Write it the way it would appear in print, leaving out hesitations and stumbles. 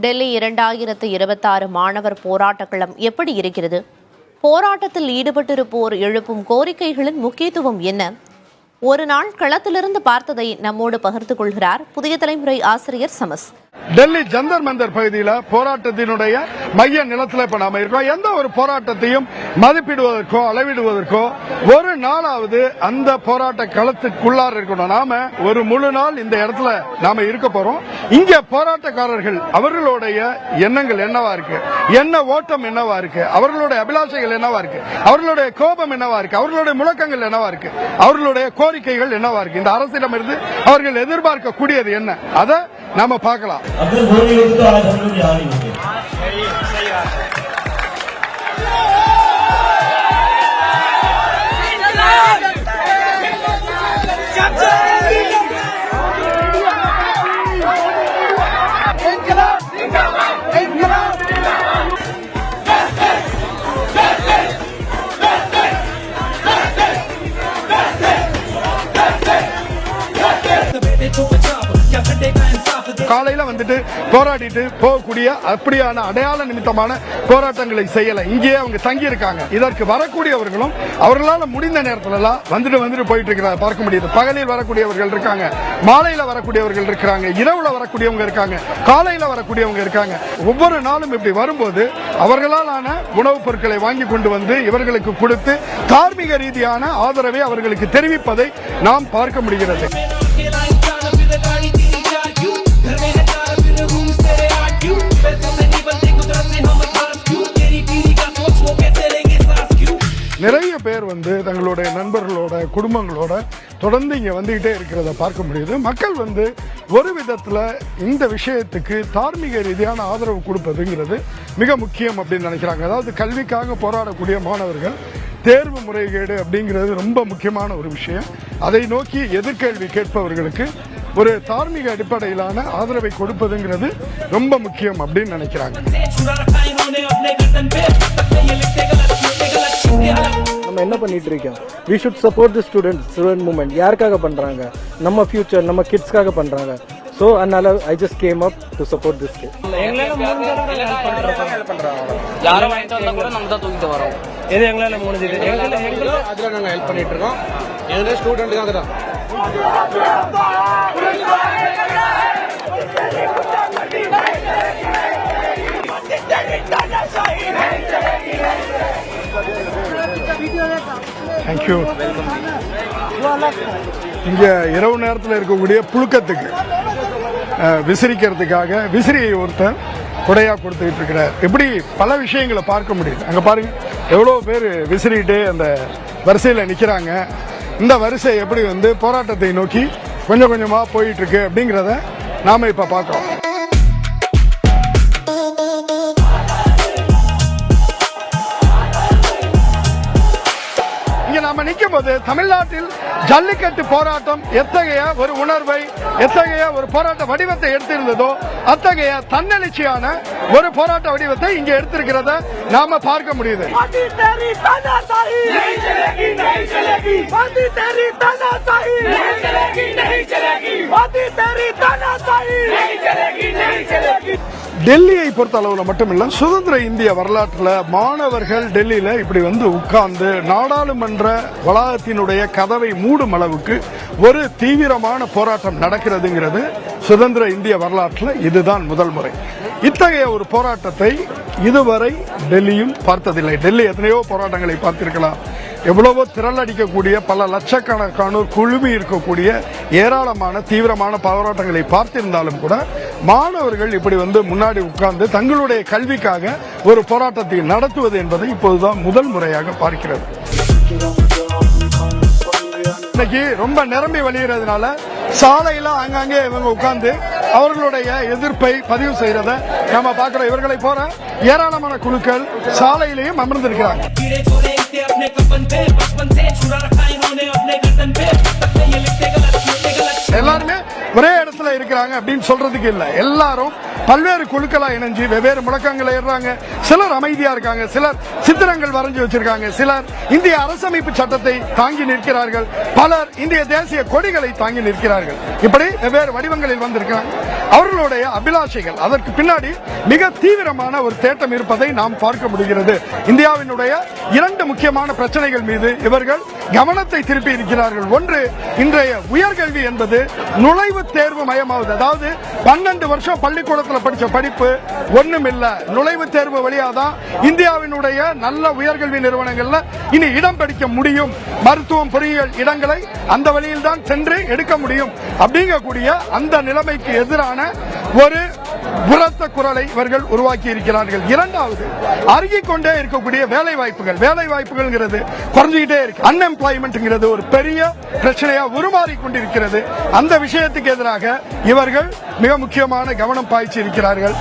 டெல்லி 2026 மாணவர் போராட்ட களம் எப்படி இருக்கிறது? போராட்டத்தில் ஈடுபட்டிருப்போர் எழுப்பும் கோரிக்கைகளின் முக்கியத்துவம் என்ன? ஒரு நாள் களத்திலிருந்து பார்த்ததை நம்மோடு பகிர்ந்து கொள்கிறார் புதிய தலைமுறை ஆசிரியர் சமஸ். டெல்லி ஜந்தர் மந்தர் பகுதியில் போராட்டத்தினுடைய மைய நிலத்தில் இப்ப நாம இருக்கோம். எந்த ஒரு போராட்டத்தையும் மதிப்பிடுவதற்கோ அளவிடுவதற்கோ ஒரு நாளாவது அந்த போராட்ட களத்துக்குள்ளார இருக்கணும். நாம ஒரு முழு நாள் இந்த இடத்துல நாம இருக்க போறோம். இங்க போராட்டக்காரர்கள் அவர்களுடைய எண்ணங்கள் என்னவா இருக்கு, என்ன ஓட்டம் என்னவா இருக்கு, அவர்களுடைய அபிலாஷைகள் என்னவா இருக்கு, அவர்களுடைய கோபம் என்னவா இருக்கு, அவர்களுடைய முழக்கங்கள் என்னவா இருக்கு, அவர்களுடைய கோரிக்கைகள் என்னவா இருக்கு, இந்த அரசிடமிருந்து அவர்கள் எதிர்பார்க்கக்கூடியது என்ன, அதை நாம பார்க்கலாம். காலையில வந்துட்டு போராடிட்டு போகக்கூடிய அப்படியான அடையாள நிமித்தமான போராட்டங்களை செய்யல. இங்கேயே அவங்க தங்கி இருக்காங்க. இதற்கு வரக்கூடியவர்களும் அவர்களால் முடிந்த நேரத்துல எல்லாம் வந்துட்டு போயிட்டு இருக்கிறாங்க, பார்க்க முடியுது. பகலில் வரக்கூடியவர்கள் இருக்காங்க, மாலையில வரக்கூடியவர்கள் இருக்காங்க, இரவுல வரக்கூடியவங்க இருக்காங்க, காலையில வரக்கூடியவங்க இருக்காங்க. ஒவ்வொரு நாளும் இப்படி வரும்போது அவர்களாலான உணவுப் பொருட்களை வாங்கி கொண்டு வந்து இவர்களுக்கு கொடுத்து தார்மீக ரீதியான ஆதரவை அவர்களுக்கு தெரிவிப்பதை நாம் பார்க்க முடிகிறது. நிறைய பேர் வந்து தங்களுடைய நண்பர்களோட குடும்பங்களோட தொடர்ந்து இங்க வந்துகிட்டே இருக்கிறத பார்க்க முடியுது. மக்கள் வந்து ஒரு விதத்துல இந்த விஷயத்துக்கு தார்மீக ரீதியான ஆதரவு கொடுப்பதுங்கிறது மிக முக்கியம் அப்படின்னு நினைக்கிறாங்க. அதாவது கல்விக்காக போராடக்கூடிய மாணவர்கள் தேர்வு முறைகேடு அப்படிங்கிறது ரொம்ப முக்கியமான ஒரு விஷயம். அதை நோக்கி எதிர்கேள்வி கேட்பவர்களுக்கு ஒரு தார்மீக அடிப்படையிலான ஆதரவை கொடுப்பதுங்கிறது ரொம்ப முக்கியம் அப்படின்னு நினைக்கிறாங்க. நம்ம என்ன பண்ணிட்டு இருக்கோம்? we should support the student movement. யாருக்காக பண்றாங்க? நம்ம ஃபியூச்சர், நம்ம கிட்ஸ்க்காக பண்றாங்க. So அதனால I just came up to support this kid. எங்களால 3 தடவை ஹெல்ப் பண்றாங்க. யாரை வாங்கிட்டு வந்தா கூட நம்ம தான் தூக்கிட்டு வரோம். இது எங்களால முடிஞ்சது. எங்களால அதுல நாங்க ஹெல்ப் பண்ணிட்டு இருக்கோம். எங்க ஸ்டூடண்ட்காக தான். தேங்க்யூ. இங்க இரவு நேரத்தில் இருக்கக்கூடிய புழுக்கத்துக்கு விசிறிக்கிறதுக்காக விசிறியை ஒருத்தர் கொடையா கொடுத்துட்டு இருக்கிறார். எப்படி பல விஷயங்களை பார்க்க முடியுது. அங்க பாருங்க எவ்வளவு பேர் விசிறிட்டு அந்த வரிசையில் நிக்கிறாங்க. இந்த வரிசை எப்படி வந்து போராட்டத்தை நோக்கி கொஞ்சம் கொஞ்சமா போயிட்டு இருக்கு அப்படிங்கிறத நாம இப்ப பார்க்கிறோம். நாம நிற்கும் போது தமிழ்நாட்டில் ஜல்லிக்கட்டு போராட்டம் எத்தகைய ஒரு உணர்வை, எத்தகைய ஒரு போராட்ட வடிவத்தை எடுத்திருந்ததோ அத்தகைய தன்னெழுச்சியான ஒரு போராட்ட வடிவத்தை இங்க எடுத்திருக்கிறத நாம பார்க்க முடியுது. டெல்லியை பொறுத்த அளவுல மட்டுமில்ல, சுதந்திர இந்திய வரலாற்றுல மாணவர்கள் டெல்லியில இப்படி வந்து உட்கார்ந்து நாடாளுமன்ற வளாகத்தினுடைய கதவை மூடும் அளவுக்கு ஒரு தீவிரமான போராட்டம் நடக்கிறதுங்கிறது சுதந்திர இந்திய வரலாற்றுல இதுதான் முதல் முறை. இத்தகைய ஒரு போராட்டத்தை இதுவரை டெல்லியும் பார்த்ததில்லை. டெல்லி எத்தனையோ போராட்டங்களை பார்த்திருக்கலாம். எவ்வளவோ திரளடிக்கக்கூடிய பல லட்சக்கணக்கானோர் குழுமி இருக்கக்கூடிய ஏராளமான தீவிரமான போராட்டங்களை பார்த்திருந்தாலும் கூட மாணவர்கள் இப்படி வந்து முன்னாடி உட்கார்ந்து தங்களுடைய கல்விக்காக ஒரு போராட்டத்தை நடத்துவது என்பதை இப்போதுதான் முதல் முறையாக பார்க்கிறது. இன்னைக்கு ரொம்ப நிரம்பி வழிகிறதுனால சாலையில அங்கங்கே இவங்க உட்கார்ந்து அவர்களுடைய எதிர்ப்பை பதிவு செய்யறத நம்ம பார்க்கிறோம். இவர்களை போற ஏராளமான குழுக்கள் சாலையிலேயும் அமர்ந்திருக்கிறாங்க. अपने कफन पे बचपन से छुरा रखा इन्होंने अपने गर्दन पे ये लिखते गलत எல்லாருமே ஒரே இடத்துல இருக்கிறாங்க அப்படின்னு சொல்றதுக்கு இல்ல. எல்லாரும் பல்வேறு குழுக்களா இணைஞ்சு வெவ்வேறு முழக்கங்களை ஏறுறாங்க. சிலர் அமைதியா இருக்காங்க, சிலர் சித்திரங்கள் வரைஞ்சு வச்சிருக்காங்க, சிலர் இந்திய அரசமைப்பு சட்டத்தை தாங்கி நிற்கிறார்கள், பலர் இந்திய தேசிய கொடிகளை தாங்கி நிற்கிறார்கள். இப்படி வெவ்வேறு வடிவங்களில் வந்திருக்கிறாங்க. அவர்களுடைய அபிலாஷைகள், அதற்கு பின்னாடி மிக தீவிரமான ஒரு தேட்டம் இருப்பதை நாம் பார்க்க முடிகிறது. இந்தியாவினுடைய 2 முக்கியமான பிரச்சனைகள் மீது இவர்கள் கவனத்தை திருப்பி இருக்கிறார்கள். ஒன்று, இன்றைய உயர்கல்வி என்பது நுழைவுத் தேர்வு மயமாவது. அதாவது 12 வருஷம் பள்ளிக்கூடத்தில் படிச்ச படிப்பு ஒண்ணும் இல்ல, நுழைவுத் தேர்வு வழியாதான் இந்தியாவினுடைய நல்ல உயர்கல்வி நிறுவனங்கள்ல இனி இடம் படிக்க முடியும், மருத்துவம் பொறியியல் இடங்களை அந்த வழியில் தான் சென்று எடுக்க முடியும் அப்படிங்கக்கூடிய அந்த நிலைமைக்கு எதிரான ஒரு உரத்த குரலை இவர்கள் உருவாக்கி இருக்கிறார்கள். இரண்டாவது, அருகிக் கொண்டே இருக்கக்கூடிய வேலை வாய்ப்புகள், வேலை வாய்ப்புகள் குறைஞ்சிக்கிட்டே இருக்கு. அன்எம்ப்ளாய்மெண்ட் ஒரு பெரிய பிரச்சனையா உருமாறி கொண்டிருக்கிறது. அந்த விஷயத்துக்கு எதிராக இவர்கள் மிக முக்கியமான கவனம் பாய்ச்சி இருக்கிறார்கள்.